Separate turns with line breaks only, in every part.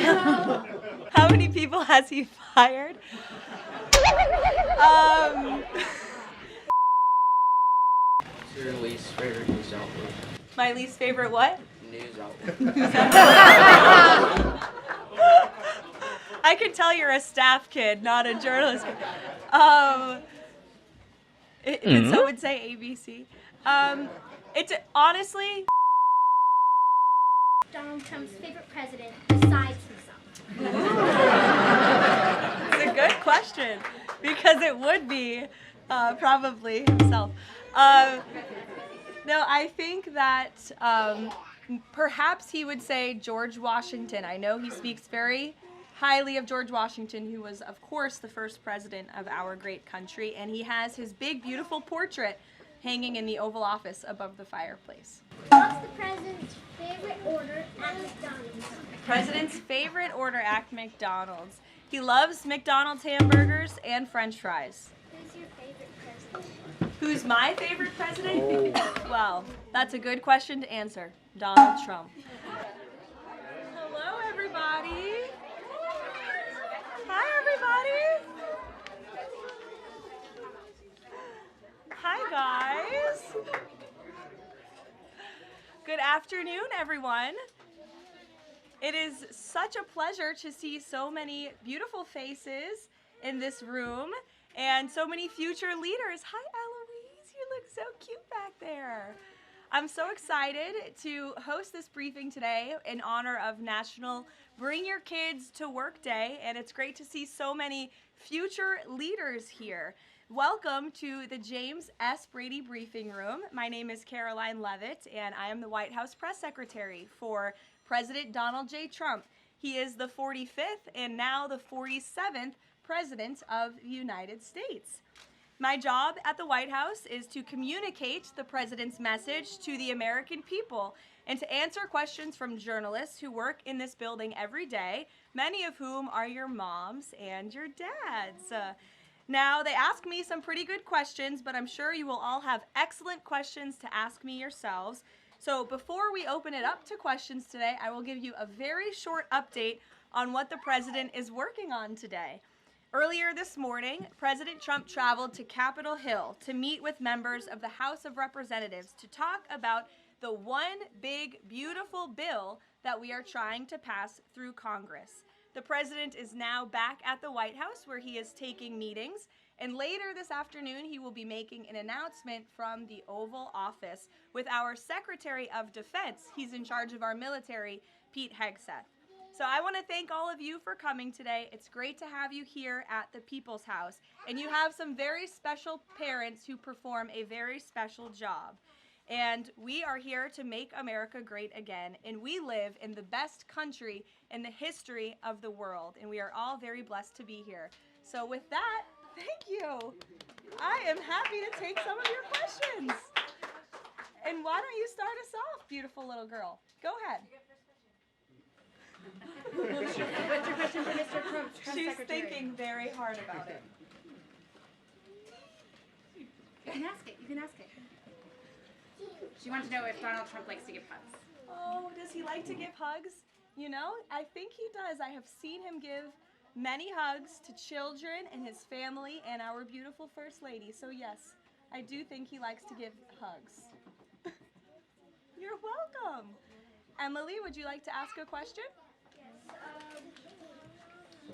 How many people has he fired?
Your least favorite news outlet?
My least favorite what?
News outlet.
I can tell you're a staff kid, not a journalist kid. Did someone say ABC? It's honestly
Donald Trump's favorite president besides himself.
it's a good question because it would be probably himself. No, I think that perhaps he would say George Washington. I know he speaks very highly of George Washington, who was, of course, the first president of our great country, and he has his big, beautiful portrait hanging in the Oval Office above the fireplace.
What's the president's favorite order at McDonald's?
President's favorite order at McDonald's. He loves McDonald's hamburgers and French fries.
Who's your favorite president?
Who's my favorite president? Well, that's a good question to answer. Donald Trump. Hello, everybody. Hi, everybody. Hi, guys. Good afternoon, everyone. It is such a pleasure to see so many beautiful faces in this room and so many future leaders. Hi, Eloise. You look so cute back there. I'm so excited to host this briefing today in honor of National Bring Your Kids to Work Day, and it's great to see so many future leaders here. Welcome to the James S. Brady Briefing Room. My name is Caroline Levitt, and I am the White House Press Secretary for President Donald J. Trump. He is the 45th and now the 47th President of the United States. My job at the White House is to communicate the President's message to the American people and to answer questions from journalists who work in this building every day, many of whom are your moms and your dads. Now, they ask me some pretty good questions, but I'm sure you will all have excellent questions to ask me yourselves. So before we open it up to questions today, I will give you a very short update on what the President is working on today. Earlier this morning, President Trump traveled to Capitol Hill to meet with members of the House of Representatives to talk about the one big, beautiful bill that we are trying to pass through Congress. The President is now back at the White House where he is taking meetings, and later this afternoon he will be making an announcement from the Oval Office with our Secretary of Defense. He's in charge of our military, Pete Hegseth. So I want to thank all of you for coming today. It's great to have you here at the People's House, and you have some very special parents who perform a very special job. And we are here to make America great again, and we live in the best country in the history of the world, and we are all very blessed to be here. So with that, thank you. I am happy to take some of your questions. And why don't you start us off, beautiful little girl? Go ahead.
What's your question for Mr. Trump?
She's thinking very hard about it.
You can ask it. You can ask it. She wants to know if Donald Trump likes to give hugs.
Oh, does he like to give hugs? You know, I think he does. I have seen him give many hugs to children and his family and our beautiful First Lady. So yes, I do think he likes to give hugs. You're welcome. Emily, would you like to ask a question?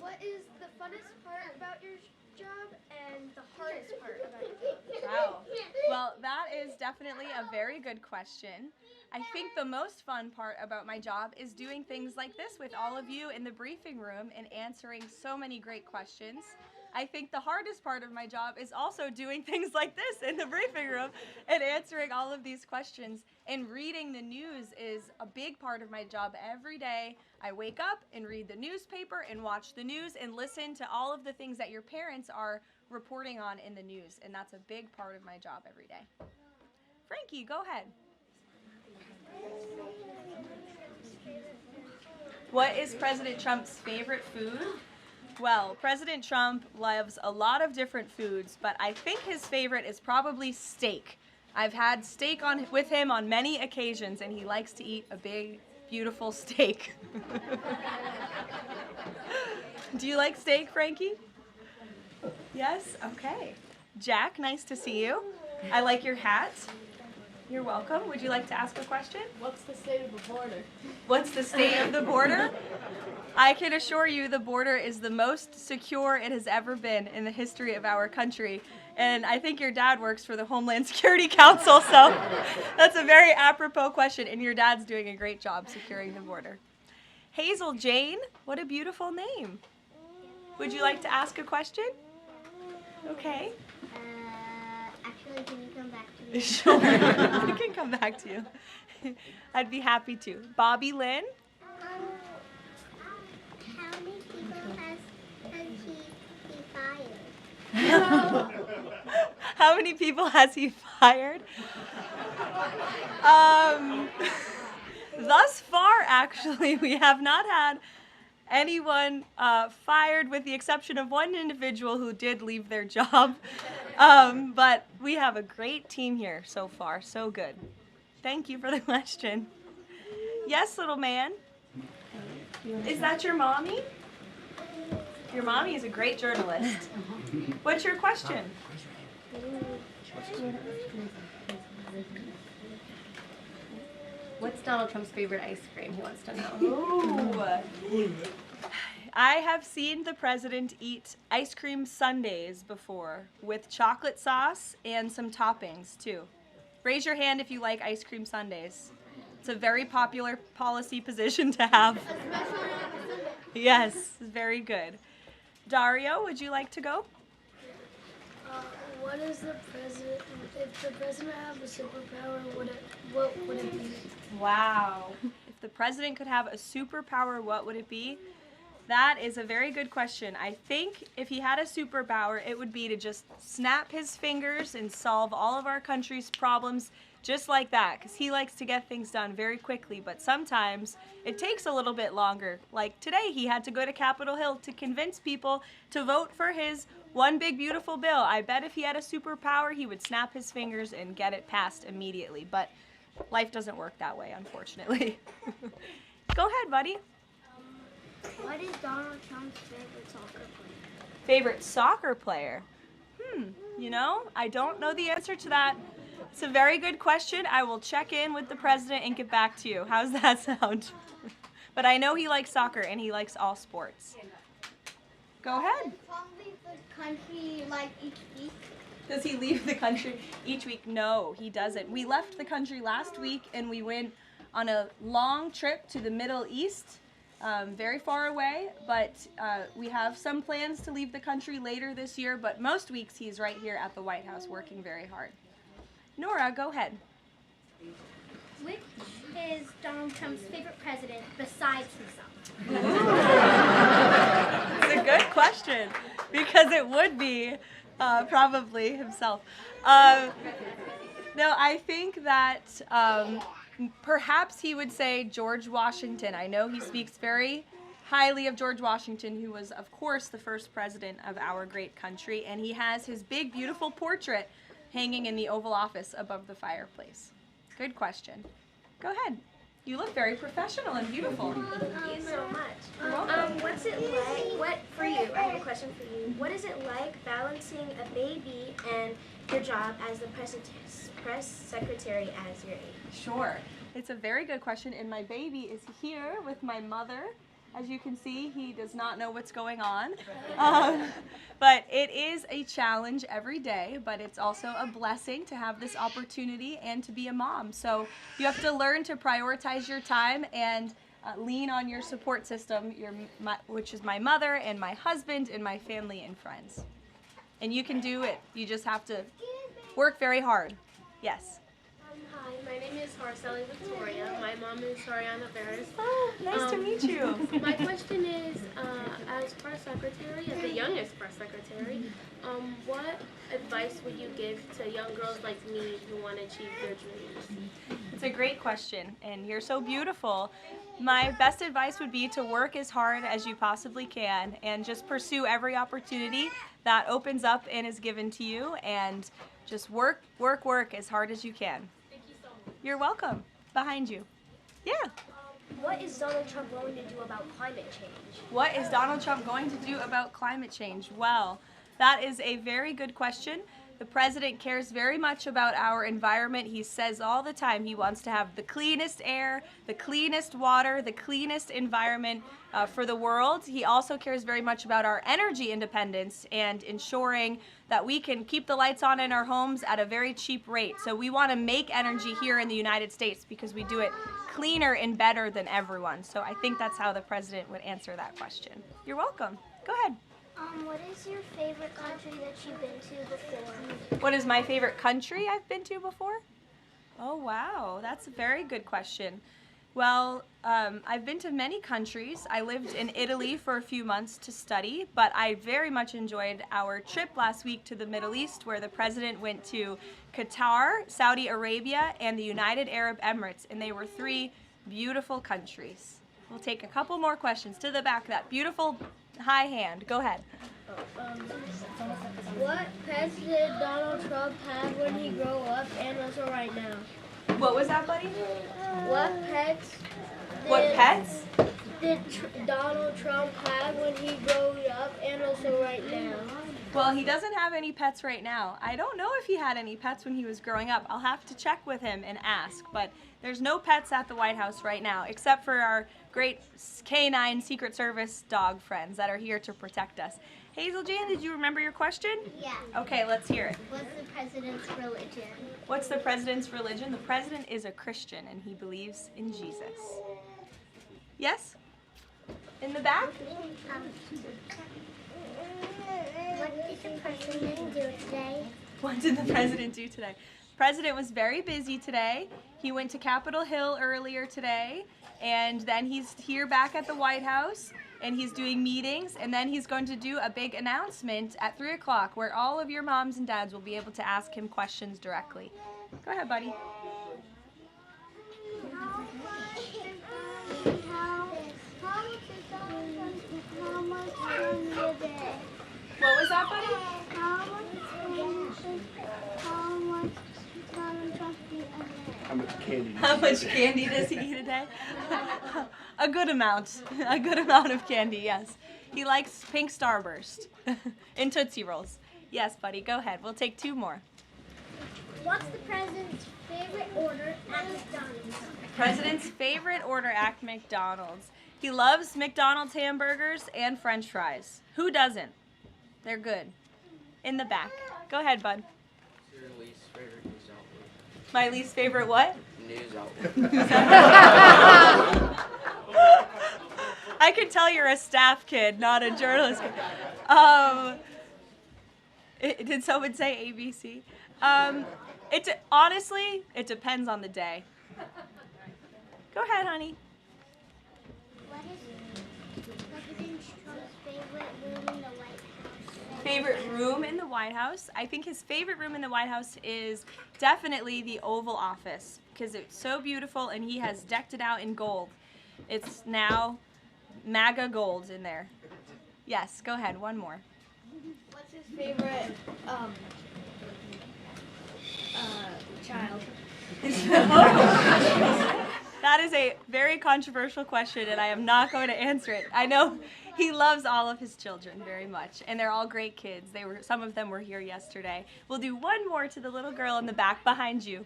What is the funnest part about your job and the hardest part about your job?
Wow. Well, that is definitely a very good question. I think the most fun part about my job is doing things like this with all of you in the briefing room and answering so many great questions. I think the hardest part of my job is also doing things like this in the briefing room and answering all of these questions. And reading the news is a big part of my job every day. I wake up and read the newspaper and watch the news and listen to all of the things that your parents are reporting on in the news. And that's a big part of my job every day. Frankie, go ahead. What is President Trump's favorite food? Well, President Trump loves a lot of different foods, but I think his favorite is probably steak. I've had steak with him on many occasions, and he likes to eat a big beautiful steak. Do you like steak, Frankie? Yes? Okay. Jack, nice to see you. I like your hat. You're welcome. Would you like to ask a question?
What's the state of the border?
What's the state of the border? I can assure you the border is the most secure it has ever been in the history of our country. And I think your dad works for the Homeland Security Council, so that's a very apropos question, and your dad's doing a great job securing the border. Hazel Jane, what a beautiful name. Would you like to ask a question? Okay.
Actually, can you come back to me?
Sure, I can come back to you. I'd be happy to. Bobby Lynn?
How many people has he fired?
How many people has he fired? Thus far, actually, we have not had anyone fired with the exception of one individual who did leave their job. But we have a great team here so far. So good. Thank you for the question. Yes, little man. Is that your mommy? Your mommy is a great journalist. What's your question?
What's Donald Trump's favorite ice cream? He wants to know.
Ooh. I have seen the president eat ice cream sundaes before with chocolate sauce and some toppings too. Raise your hand if you like ice cream sundaes. It's a very popular policy position to have. Yes, very good. Dario, would you like to go?
What is the president? If the president had a superpower, what would it be?
Wow. If the president could have a superpower, what would it be? That is a very good question. I think if he had a superpower, it would be to just snap his fingers and solve all of our country's problems just like that, because he likes to get things done very quickly, but sometimes it takes a little bit longer. Like today, he had to go to Capitol Hill to convince people to vote for his one big beautiful bill. I bet if he had a superpower, he would snap his fingers and get it passed immediately, but life doesn't work that way, unfortunately. Go ahead, buddy.
What is Donald Trump's favorite soccer player?
Favorite soccer player? You know, I don't know the answer to that. It's a very good question. I will check in with the president and get back to you. How's that sound? But I know he likes soccer and he likes all sports. Go ahead.
Probably the country like each week.
Does he leave the country each week? No, he doesn't. We left the country last week and we went on a long trip to the Middle East, very far away, but we have some plans to leave the country later this year, but most weeks he's right here at the White House working very hard. Nora, go ahead.
Which is Donald Trump's favorite president besides himself?
It's a good question because it would be probably himself. No, I think that perhaps he would say George Washington. I know he speaks very highly of George Washington, who was, of course, the first president of our great country, and he has his big, beautiful portrait hanging in the Oval Office above the fireplace. Good question. Go ahead. You look very professional and beautiful.
Thank you so much.
You're welcome.
What's it like? For you, I have a question for you. What is it like balancing a baby and your job as the press secretary as your age?
Sure. It's a very good question, and my baby is here with my mother. As you can see, he does not know what's going on. But it is a challenge every day, but it's also a blessing to have this opportunity and to be a mom. So you have to learn to prioritize your time and lean on your support system, which is my mother and my husband and my family and friends. And you can do it. You just have to work very hard. Yes.
Hi, my name is Marceli Victoria. My mom is Sariana Barris.
Oh, nice to meet you.
My question is, as press secretary, as the youngest press secretary, what advice would you give to young girls like me who want to achieve their dreams?
It's a great question, and you're so beautiful. My best advice would be to work as hard as you possibly can and just pursue every opportunity that opens up and is given to you, and just work as hard as you can.
Thank you so much.
You're welcome. Behind you. Yeah.
What is Donald Trump going to do about climate change?
What is Donald Trump going to do about climate change? Well, that is a very good question. The president cares very much about our environment. He says all the time he wants to have the cleanest air, the cleanest water, the cleanest environment for the world. He also cares very much about our energy independence and ensuring that we can keep the lights on in our homes at a very cheap rate. So we want to make energy here in the United States because we do it cleaner and better than everyone. So I think that's how the president would answer that question. You're welcome. Go ahead.
What is your favorite country that you've been to before?
What is my favorite country I've been to before? Oh, wow. That's a very good question. Well, I've been to many countries. I lived in Italy for a few months to study, but I very much enjoyed our trip last week to the Middle East, where the president went to Qatar, Saudi Arabia, and the United Arab Emirates, and they were 3 beautiful countries. We'll take a couple more questions to the back of that beautiful high hand. Go ahead.
What pets did Donald Trump have when he grew up and also right now?
What was that, buddy?
What pets did Donald Trump have when he grew up and also right now?
Well, he doesn't have any pets right now. I don't know if he had any pets when he was growing up. I'll have to check with him and ask, but there's no pets at the White House right now, except for our great canine Secret Service dog friends that are here to protect us. Hazel Jane, did you remember your question?
Yeah.
Okay, let's hear it.
What's the president's religion?
What's the president's religion? The president is a Christian and he believes in Jesus. Yes? In the back?
What did the president do today?
What did the president do today? The president was very busy today. He went to Capitol Hill earlier today, and then he's here back at the White House, and he's doing meetings, and then he's going to do a big announcement at 3 o'clock where all of your moms and dads will be able to ask him questions directly. Go ahead, buddy. What was that, buddy? How much candy does he eat a day? A good amount. A good amount of candy, yes. He likes pink Starburst and Tootsie Rolls. Yes, buddy, go ahead. We'll take 2 more.
What's the president's favorite order at McDonald's?
President's favorite order at McDonald's. He loves McDonald's hamburgers and French fries. Who doesn't? They're good. In the back. Go ahead, bud.
What's your least favorite news outlet?
My least favorite what?
News outlet.
I can tell you're a staff kid, not a journalist kid. Did someone say ABC? Honestly, it depends on the day. Go ahead, honey.
What is President Trump's favorite room in the White House?
Favorite room in the White House? I think his favorite room in the White House is definitely the Oval Office because it's so beautiful and he has decked it out in gold. It's now MAGA gold in there. Yes, go ahead, 1 more.
What's his favorite child?
That is a very controversial question, and I am not going to answer it. I know he loves all of his children very much, and they're all great kids. Some of them were here yesterday. We'll do 1 more to the little girl in the back behind you.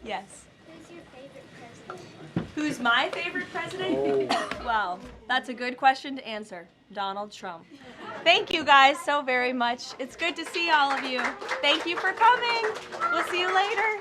Yes.
Who's your favorite president?
Who's my favorite president? Well, that's a good question to answer. Donald Trump. Thank you guys so very much. It's good to see all of you. Thank you for coming. We'll see you later.